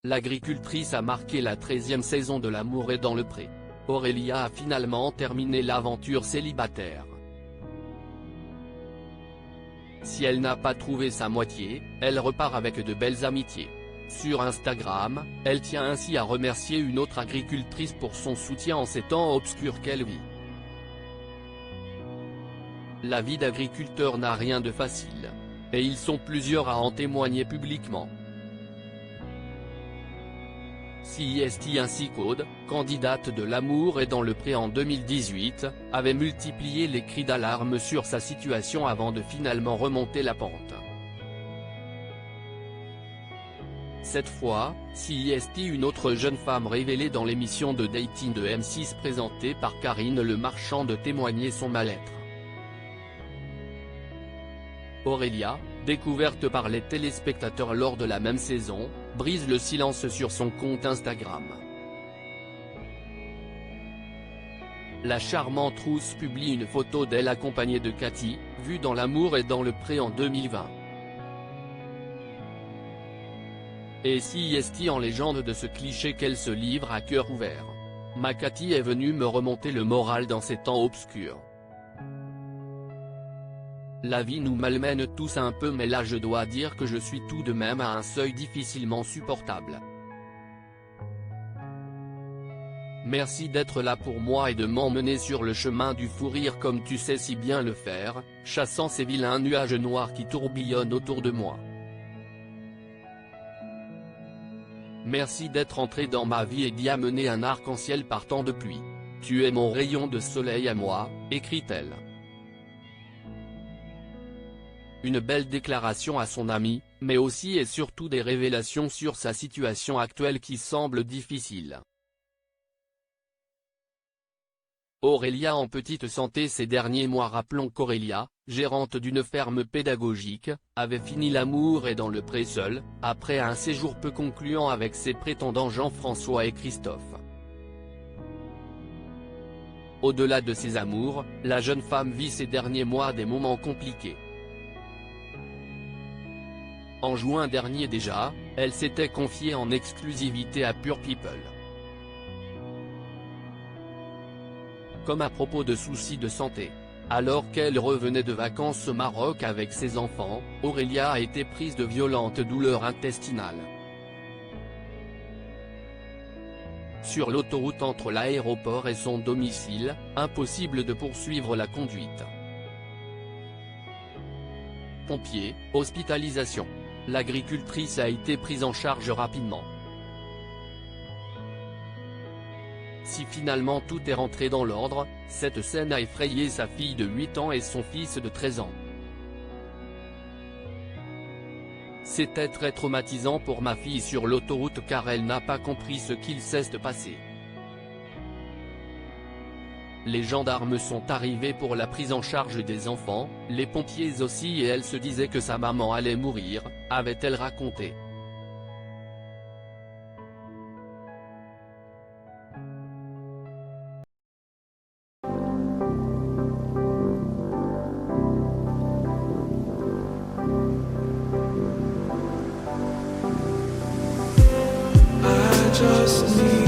l'agricultrice a marqué la 13e saison de L'amour est dans le pré. Aurélia a finalement terminé l'aventure célibataire. Si elle n'a pas trouvé sa moitié, elle repart avec de belles amitiés. Sur Instagram, elle tient ainsi à remercier une autre agricultrice pour son soutien en ces temps obscurs qu'elle vit. La vie d'agriculteur n'a rien de facile. Et ils sont plusieurs à en témoigner publiquement. CIST ainsi qu'Aude, candidate de L'amour est dans le pré en 2018, avait multiplié les cris d'alarme sur sa situation avant de finalement remonter la pente. Cette fois, CIST, une autre jeune femme révélée dans l'émission de dating de M6 présentée par Karine Le Marchand, de témoigner son mal-être. Aurélia, découverte par les téléspectateurs lors de la même saison, brise le silence sur son compte Instagram. La charmante rousse publie une photo d'elle accompagnée de Cathy, vue dans L'amour est dans le pré en 2020. Et CIST en légende de ce cliché qu'elle se livre à cœur ouvert. Ma Cathy est venue me remonter le moral dans ces temps obscurs. La vie nous malmène tous un peu, mais là je dois dire que je suis tout de même à un seuil difficilement supportable. Merci d'être là pour moi et de m'emmener sur le chemin du fou rire comme tu sais si bien le faire, chassant ces vilains nuages noirs qui tourbillonnent autour de moi. Merci d'être entré dans ma vie et d'y amener un arc-en-ciel par temps de pluie. Tu es mon rayon de soleil à moi, écrit-elle. Une belle déclaration à son ami, mais aussi et surtout des révélations sur sa situation actuelle qui semble difficile. Aurélia en petite santé ces derniers mois. Rappelons qu'Aurélia, gérante d'une ferme pédagogique, avait fini L'amour est dans le pré seule, après un séjour peu concluant avec ses prétendants Jean-François et Christophe. Au-delà de ses amours, la jeune femme vit ces derniers mois des moments compliqués. En juin dernier déjà, elle s'était confiée en exclusivité à Pure People. Comme à propos de soucis de santé. Alors qu'elle revenait de vacances au Maroc avec ses enfants, Aurélia a été prise de violentes douleurs intestinales. Sur l'autoroute entre l'aéroport et son domicile, impossible de poursuivre la conduite. Pompiers, hospitalisation. L'agricultrice a été prise en charge rapidement. Si finalement tout est rentré dans l'ordre, cette scène a effrayé sa fille de 8 ans et son fils de 13 ans. C'était très traumatisant pour ma fille sur l'autoroute car elle n'a pas compris ce qu'il s'est passé. Les gendarmes sont arrivés pour la prise en charge des enfants, les pompiers aussi, et elle se disait que sa maman allait mourir, avait-elle raconté. Just need